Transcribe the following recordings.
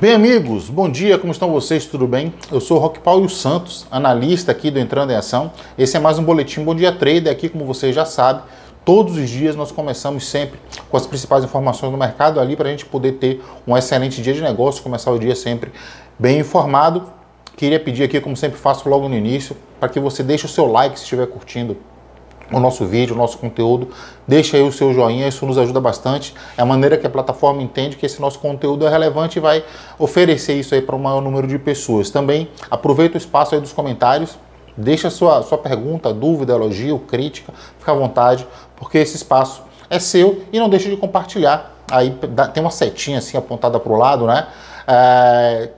Bem, amigos, bom dia, como estão vocês? Tudo bem? Eu sou o Roque Paulo Santos, analista aqui do Entrando em Ação. Esse é mais um boletim Bom Dia Trader. Aqui, como vocês já sabem, todos os dias nós começamos sempre com as principais informações do mercado ali para a gente poder ter um excelente dia de negócio, começar o dia sempre bem informado. Queria pedir aqui, como sempre faço logo no início, para que você deixe o seu like se estiver curtindo o nosso vídeo, o nosso conteúdo, deixa aí o seu joinha, isso nos ajuda bastante. É a maneira que a plataforma entende que esse nosso conteúdo é relevante e vai oferecer isso aí para um maior número de pessoas. Também aproveita o espaço aí dos comentários, deixa sua pergunta, dúvida, elogio, crítica, fica à vontade, porque esse espaço é seu e não deixe de compartilhar. Aí tem uma setinha assim apontada para o lado, né?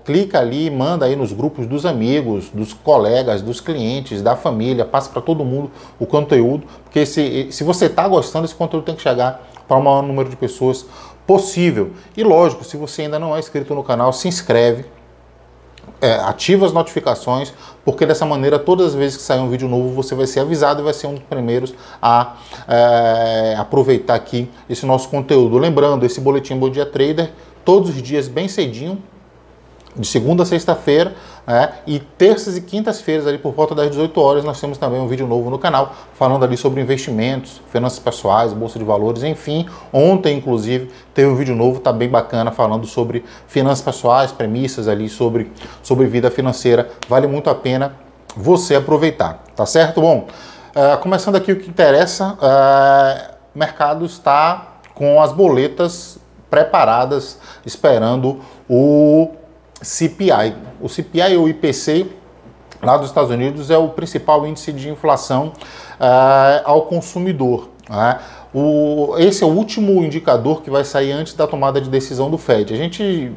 Clica ali, manda aí nos grupos dos amigos, dos colegas, dos clientes, da família, passa para todo mundo o conteúdo, porque se você está gostando, esse conteúdo tem que chegar para o maior número de pessoas possível. E lógico, se você ainda não é inscrito no canal, se inscreve, ativa as notificações, porque dessa maneira, todas as vezes que sair um vídeo novo, você vai ser avisado e vai ser um dos primeiros a aproveitar aqui esse nosso conteúdo. Lembrando, esse boletim Bom Dia Trader, todos os dias bem cedinho, de segunda a sexta-feira, e terças e quintas-feiras, ali por volta das 18 horas, nós temos também um vídeo novo no canal, falando ali sobre investimentos, finanças pessoais, bolsa de valores, enfim. Ontem, inclusive, teve um vídeo novo, tá bem bacana, falando sobre finanças pessoais, premissas ali sobre vida financeira. Vale muito a pena você aproveitar, tá certo? Bom, começando aqui o que interessa, o mercado está com as boletas preparadas, esperando o CPI. O CPI, ou IPC, lá dos Estados Unidos, é o principal índice de inflação ao consumidor. Esse é o último indicador que vai sair antes da tomada de decisão do Fed.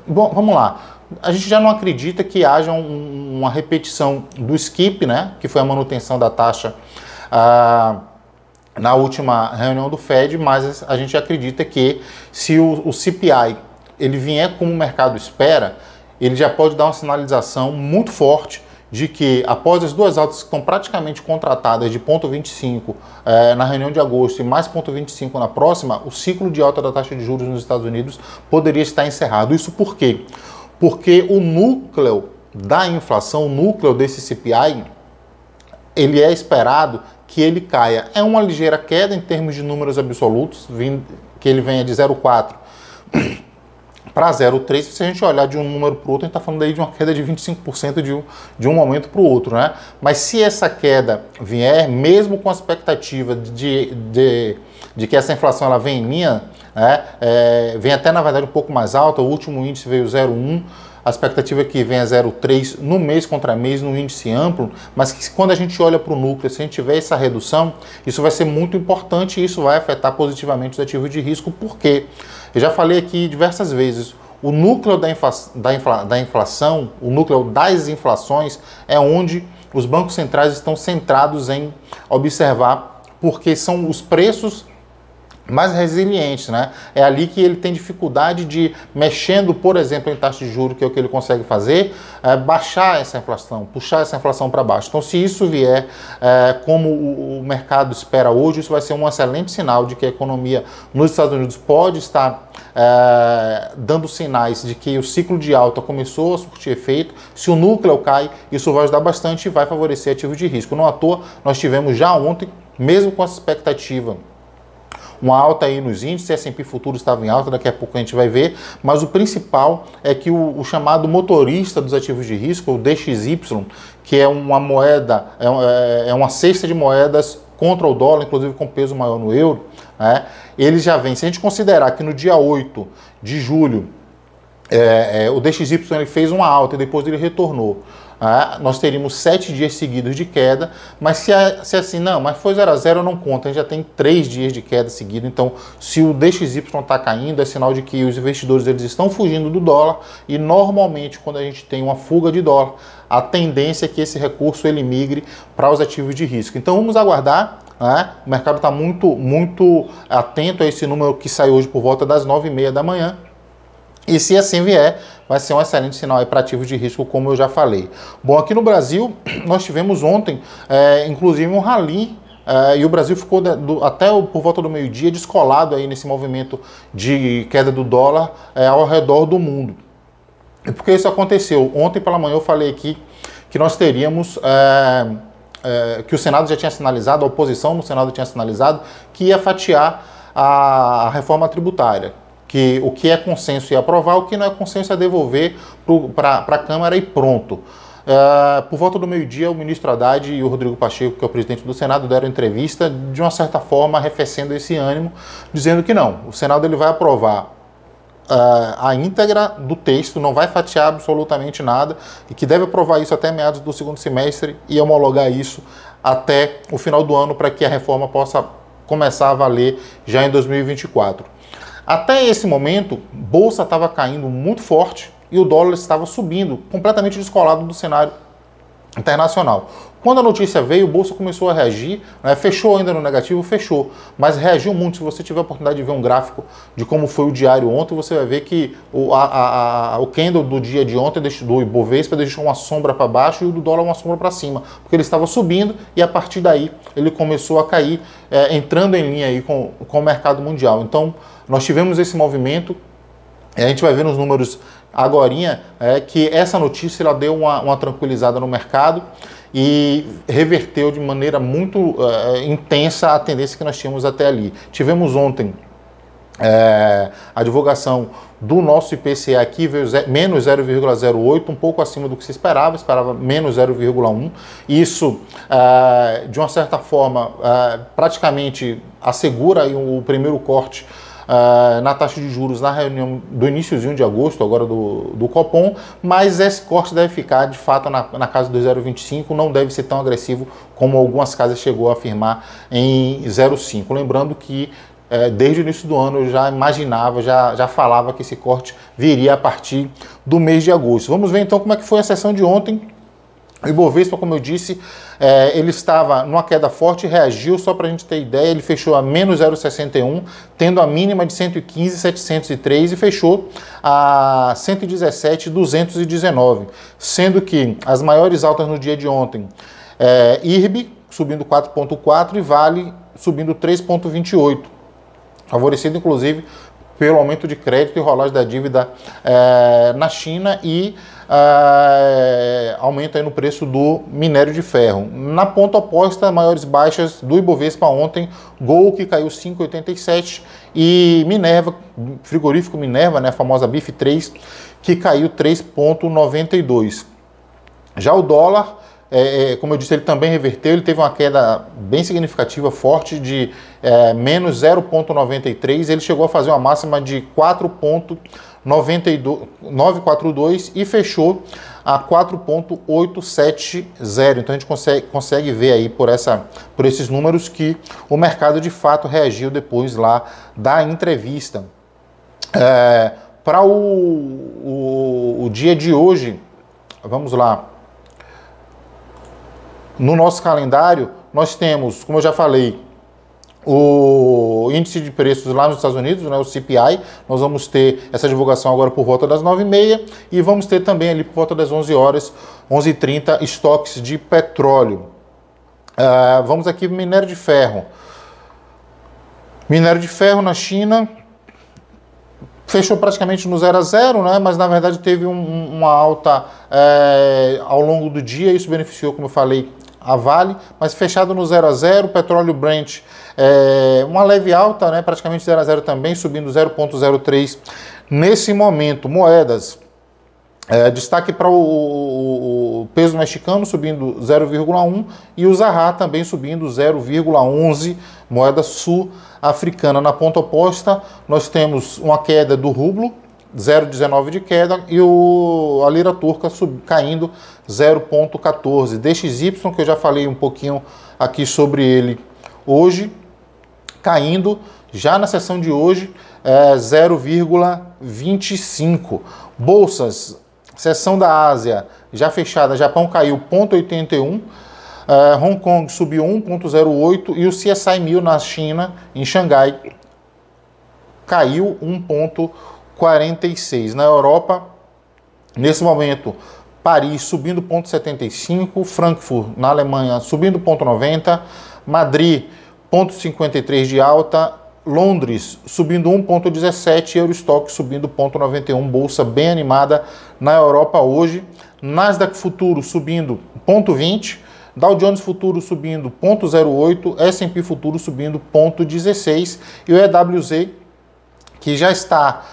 Bom, vamos lá. A gente já não acredita que haja uma repetição do skip, né, que foi a manutenção da taxa na última reunião do Fed, mas a gente acredita que se o CPI ele vier como o mercado espera, ele já pode dar uma sinalização muito forte de que após as duas altas que estão praticamente contratadas de 0,25 na reunião de agosto e mais 0,25 na próxima, o ciclo de alta da taxa de juros nos Estados Unidos poderia estar encerrado. Isso por quê? Porque o núcleo da inflação, o núcleo desse CPI, ele é esperado que ele caia. É uma ligeira queda em termos de números absolutos, que ele venha de 0,4 para 0,3. Se a gente olhar de um número para o outro, a gente está falando aí de uma queda de 25% de um momento para o outro, né? Mas se essa queda vier, mesmo com a expectativa de que essa inflação ela vem em linha, vem até na verdade um pouco mais alta, o último índice veio 0,1, a expectativa é que venha 0,3 no mês contra mês, no índice amplo, mas que quando a gente olha para o núcleo, se a gente tiver essa redução, isso vai ser muito importante e isso vai afetar positivamente os ativos de risco, porque eu já falei aqui diversas vezes, o núcleo da inflação, o núcleo das inflações é onde os bancos centrais estão centrados em observar, porque são os preços mais resilientes, né? É ali que ele tem dificuldade de, mexendo, por exemplo, em taxa de juros, que é o que ele consegue fazer, baixar essa inflação, puxar essa inflação para baixo. Então, se isso vier como o mercado espera hoje, isso vai ser um excelente sinal de que a economia nos Estados Unidos pode estar dando sinais de que o ciclo de alta começou a surtir efeito. Se o núcleo cai, isso vai ajudar bastante e vai favorecer ativos de risco. Não à toa, nós tivemos já ontem, mesmo com essa expectativa, uma alta aí nos índices, S&P futuro estava em alta, daqui a pouco a gente vai ver, mas o principal é que o chamado motorista dos ativos de risco, o DXY, que é uma moeda, é uma cesta de moedas contra o dólar, inclusive com peso maior no euro, ele já vem. Se a gente considerar que no dia 8 de julho, o DXY ele fez uma alta e depois ele retornou, nós teríamos 7 dias seguidos de queda, mas se assim, não, mas foi 0 a 0, não conta, a gente já tem 3 dias de queda seguida. Então, se o DXY está caindo, é sinal de que os investidores eles estão fugindo do dólar, e normalmente quando a gente tem uma fuga de dólar, a tendência é que esse recurso ele migre para os ativos de risco. Então vamos aguardar. O mercado está muito atento a esse número que sai hoje por volta das 9h30 da manhã. E se assim vier, vai ser um excelente sinal para ativos de risco, como eu já falei. Bom, aqui no Brasil, nós tivemos ontem, inclusive, um rally, e o Brasil ficou até por volta do meio-dia descolado aí nesse movimento de queda do dólar ao redor do mundo. E por que isso aconteceu? Ontem pela manhã eu falei aqui que nós teríamos, que o Senado já tinha sinalizado, a oposição no Senado tinha sinalizado, que ia fatiar a reforma tributária. Que o que é consenso ia aprovar, o que não é consenso é devolver para a Câmara e pronto. Por volta do meio-dia, o ministro Haddad e o Rodrigo Pacheco, que é o presidente do Senado, deram entrevista, de uma certa forma, arrefecendo esse ânimo, dizendo que não, o Senado ele vai aprovar a íntegra do texto, não vai fatiar absolutamente nada, e que deve aprovar isso até meados do segundo semestre e homologar isso até o final do ano, para que a reforma possa começar a valer já em 2024. Até esse momento, Bolsa estava caindo muito forte, e o dólar estava subindo, completamente descolado do cenário internacional. Quando a notícia veio, o Bolsa começou a reagir, né, fechou ainda no negativo, fechou, mas reagiu muito. Se você tiver a oportunidade de ver um gráfico de como foi o diário ontem, você vai ver que o candle do dia de ontem, do Ibovespa, deixou uma sombra para baixo e o do dólar uma sombra para cima, porque ele estava subindo e a partir daí ele começou a cair, entrando em linha aí com o mercado mundial. Então, nós tivemos esse movimento, a gente vai ver nos números agorinha, que essa notícia ela deu uma tranquilizada no mercado e reverteu de maneira muito intensa a tendência que nós tínhamos até ali. Tivemos ontem a divulgação do nosso IPCA aqui, veio menos 0,08, um pouco acima do que se esperava menos 0,1. Isso, de uma certa forma, praticamente assegura aí o primeiro corte na taxa de juros na reunião do iníciozinho de agosto, agora do Copom, mas esse corte deve ficar de fato na casa do 0,25, não deve ser tão agressivo como algumas casas chegou a afirmar em 0,5. Lembrando que desde o início do ano eu já imaginava, já falava que esse corte viria a partir do mês de agosto. Vamos ver então como é que foi a sessão de ontem. O Ibovespa, como eu disse, ele estava numa queda forte, reagiu, só para a gente ter ideia, ele fechou a menos 0,61, tendo a mínima de 115.703 e fechou a 117.219, sendo que as maiores altas no dia de ontem, IRB subindo 4,4 e Vale subindo 3,28, favorecido inclusive pelo aumento de crédito e rolagem da dívida na China e aumento aí no preço do minério de ferro. Na ponta oposta, maiores baixas do Ibovespa ontem, Gol que caiu 5,87 e Minerva, frigorífico Minerva, né, a famosa BIF3, que caiu 3,92. Já o dólar, como eu disse, ele também reverteu, ele teve uma queda bem significativa, forte, de menos 0,93, ele chegou a fazer uma máxima de 4,942 e fechou a 4,870. Então a gente consegue ver aí por esses números que o mercado de fato reagiu depois lá da entrevista. Para o dia de hoje, vamos lá. No nosso calendário, nós temos, como eu já falei, o índice de preços lá nos Estados Unidos, né, o CPI. Nós vamos ter essa divulgação agora por volta das 9h30 e vamos ter também ali por volta das 11 horas, 11h30, estoques de petróleo. Vamos aqui minério de ferro. Minério de ferro na China fechou praticamente no 0 a 0, né? Mas na verdade teve uma alta ao longo do dia, isso beneficiou, como eu falei, a Vale, mas fechado no 0 a 0, petróleo Brent, uma leve alta, né? Praticamente 0 a 0 também, subindo 0,03 nesse momento. Moedas, destaque para o peso mexicano subindo 0,1 e o Zaha também subindo 0,11, moeda sul-africana. Na ponta oposta, nós temos uma queda do rublo, 0,19 de queda, e a lira turca caindo 0,14. DXY, que eu já falei um pouquinho aqui sobre ele hoje, caindo já na sessão de hoje 0,25. Bolsas, sessão da Ásia já fechada, Japão caiu 0,81, Hong Kong subiu 1,08 e o CSI 1000 na China, em Xangai, caiu 1,46. Na Europa, nesse momento, Paris subindo 0,75, Frankfurt na Alemanha subindo 0,90, Madrid 0,53 de alta, Londres subindo 1,17, Eurostock subindo 0,91, bolsa bem animada na Europa hoje. Nasdaq Futuro subindo 0,20, Dow Jones Futuro subindo 0,08, S&P Futuro subindo 0,16 e o EWZ, que já está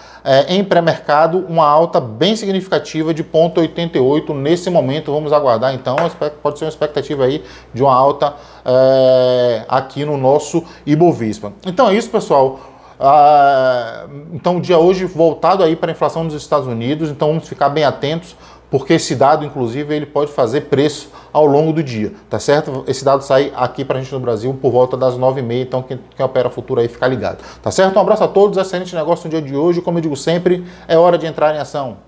em pré-mercado, uma alta bem significativa de 0,88 nesse momento. Vamos aguardar então, pode ser uma expectativa aí de uma alta aqui no nosso Ibovespa. Então é isso, pessoal. Então o dia hoje voltado aí para a inflação dos Estados Unidos, então vamos ficar bem atentos, porque esse dado, inclusive, ele pode fazer preço ao longo do dia, tá certo? Esse dado sai aqui pra gente no Brasil por volta das 9h30, então quem opera futuro aí fica ligado, tá certo? Um abraço a todos, excelente negócio no dia de hoje, como eu digo sempre, é hora de entrar em ação.